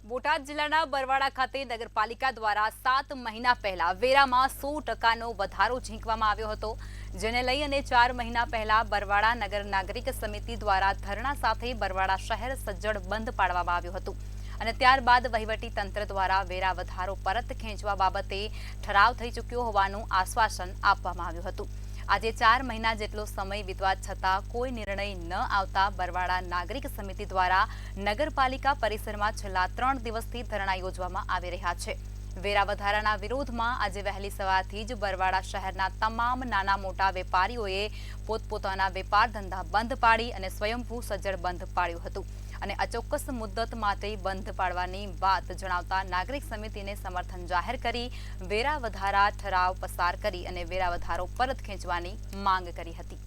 બોટાદ જિલ્લાના બરવાડા ખાતે નગરપાલિકા દ્વારા 7 મહિના પહેલા વેરામાં 100% વધારો ઝીંકવામાં આવ્યો હતો, જેને લઈ અને 4 મહિના પહેલા બરવાડા નગર નાગરિક સમિતિ દ્વારા ધરણા સાથે બરવાડા શહેર સજ્જડ બંધ પાડવામાં આવ્યું હતું અને ત્યારબાદ વહીવટી તંત્ર દ્વારા વેરા વધારો પરત ખેંચવા બાબતે ઠરાવ થઈ ચૂક્યો હોવાનું આશ્વાસન આપવામાં આવ્યું હતું। આજે 4 મહિના જેટલો સમય વીતવા છતાં કોઈ નિર્ણય ન આવતા બરવાડા નાગરિક સમિતિ દ્વારા નગરપાલિકા પરિસરમાં છેલ્લા 3 દિવસથી ધરણા યોજવામાં આવી રહ્યા છે। વેરા વધારાના વિરોધમાં આજે વહેલી સવારથી જ બરવાડા શહેરના તમામ નાના મોટા વેપારીઓએ પોતપોતાના વેપાર ધંધા બંધ પાડી અને સ્વયંભૂ સજ્જડ બંધ પાડ્યું હતું અને અચોક્કસ મુદ્દત માટે બંધ પાડવાની વાત જણાવતા નાગરિક સમિતિને સમર્થન જાહેર કરી વેરા વધારા ઠરાવ પસાર કરી અને વેરા વધારો પરત ખેંચવાની માંગ કરી હતી।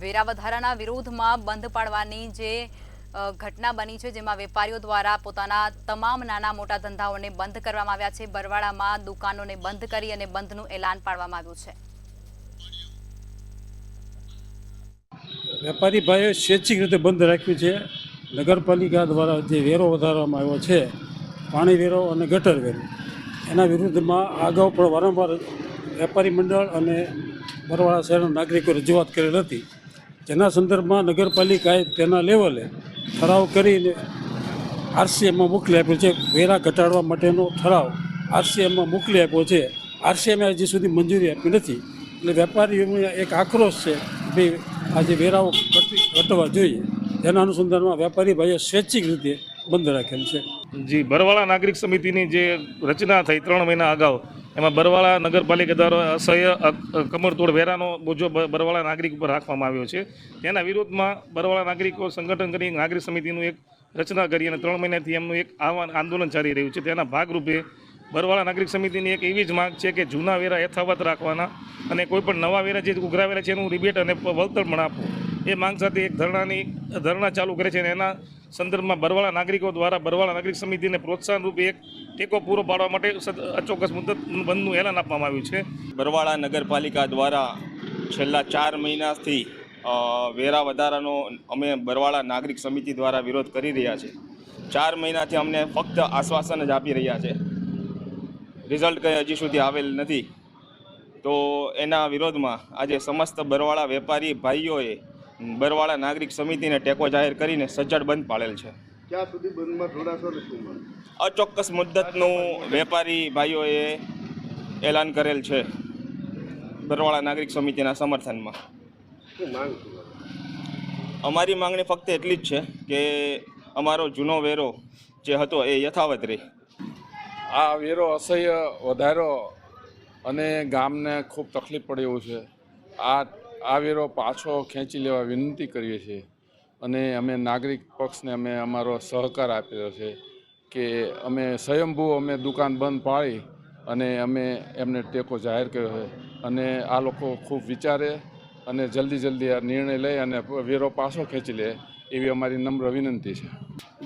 વેરા વધારાના વિરોધમાં બંધ પાડવાની જે ઘટના બની છે, જેમાં વેપારીઓ દ્વારા પોતાના તમામ નાના મોટા ધંધાઓને બંધ કરવામાં આવ્યા છે। બરવાડામાં દુકાનોને બંધ કરી અને બંધનું એલાન પાડવામાં આવ્યું છે। વેપારી ભાઈઓ સ્વૈચ્છિક રીતે બંધ રાખ્યું છે। નગરપાલિકા દ્વારા જે વેરો વધારવામાં આવ્યો છે, પાણી વેરો અને ગટર વેરો, એના વિરુદ્ધમાં અગાઉ પણ વારંવાર વેપારી મંડળ અને બરવાડા શહેરના નાગરિકો રજૂઆત કરેલ હતી, જેના સંદર્ભમાં નગરપાલિકાએ તેના લેવલે ઠરાવ કરીને આરસીએમમાં મોકલી આપ્યો છે। વેરા ઘટાડવા માટેનો ઠરાવ આરસીએમમાં મોકલી આપ્યો છે। આરસીએમે હજી સુધી મંજૂરી આપી નથી, એટલે વેપારીઓનો એક આક્રોશ છે કે ભાઈ આજે વેરાઓ ઘટવા જોઈએ, જેના અનુસંધાનમાં વેપારી ભાઈઓ સ્વૈચ્છિક રીતે બંધ રાખેલ છે। જી, બરવાડા નાગરિક સમિતિની જે રચના થઈ 3 મહિના અગાઉ, એમાં બરવાડા નગરપાલિકા દ્વારા અસહ્ય કમરતોડ વેરાનો બોજો બરવાડા નાગરિક ઉપર રાખવામાં આવ્યો છે। તેના વિરોધમાં બરવાડા નાગરિકો સંગઠન કરી નાગરિક સમિતિનું એક રચના કરી અને 3 મહિનાથી એમનું એક આંદોલન ચાલી રહ્યું છે। તેના ભાગરૂપે બરવાડા નાગરિક સમિતિની એક એવી જ માંગ છે કે જૂના વેરા યથાવત રાખવાના અને કોઈપણ નવા વેરા જે ઉઘરાવેલા છે એનું રિબેટ અને વળતર પણ આપવું, એ માંગ સાથે એક ધરણા ચાલુ કરે છે અને એના સંદર્ભમાં બરવાડા નાગરિકો દ્વારા બરવાડા નાગરિક સમિતિને પ્રોત્સાહન રૂપે એક ટેકો પૂરો પાડવા માટે અચોક્કસ મુદ્દત બંધનું એલાન આપવામાં આવ્યું છે। બરવાડા નગરપાલિકા દ્વારા છેલ્લા 4 મહિનાથી વેરા વધારાનો અમે બરવાડા નાગરિક સમિતિ દ્વારા વિરોધ કરી રહ્યા છે। 4 મહિનાથી અમને ફક્ત આશ્વાસન જ આપી રહ્યા છે, રિઝલ્ટ કંઈ હજી સુધી આવેલ નથી। તો એના વિરોધમાં આજે સમસ્ત બરવાડા વેપારી ભાઈઓએ બરવાડા નાગરિક સમિતિને ટેકો જાહેર કરીને સજ્જડ બંધ પાડેલ છે। ક્યાં સુધી બંધમાં જોડાશો ને શું? અચોક્કસ મુદ્દતનું વેપારી ભાઈઓએ એલાન કરેલ છે બરવાડા નાગરિક સમિતિના સમર્થનમાં। શું માંગ છે? અમારી માંગણી ફક્ત એટલી જ છે કે અમારો જૂનો વેરો જે હતો એ યથાવત રહે। આ વેરો અસહ્ય વધારો અને ગામને ખૂબ તકલીફ પડે એવું છે। આ વેરો પાછો ખેંચી લેવા વિનંતી કરીએ છીએ અને અમે નાગરિક પક્ષને અમે અમારો સહકાર આપેલો છે કે અમે સ્વયંભૂ અમે દુકાન બંધ પાડી અને અમે એમને ટેકો જાહેર કર્યો છે અને આ લોકો ખૂબ વિચારે અને જલ્દી આ નિર્ણય લઈ અને વેરો પાછો ખેંચી લે એવી અમારી નમ્ર વિનંતી છે।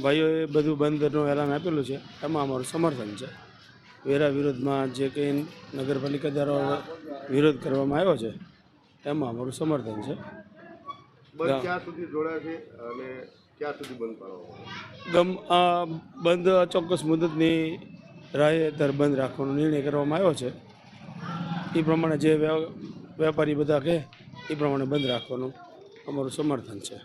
ભાઈઓએ બધું બંધનું એલાન આપેલું છે, એમાં અમારું સમર્થન છે। વેરા વિરોધમાં જે કંઈ નગરપાલિકા દ્વારા વિરોધ કરવામાં આવ્યો છે, એમાં અમારું સમર્થન છે। બંધ ક્યાં સુધી જોડાશે અને ક્યાં સુધી બંધ પાડવામાં? બંધ ચોક્કસ મુદતની રાહે હેઠળ બંધ રાખવાનો નિર્ણય કરવામાં આવ્યો છે। એ પ્રમાણે જે વેપારી બધા કહે એ પ્રમાણે બંધ રાખવાનું અમારું સમર્થન છે।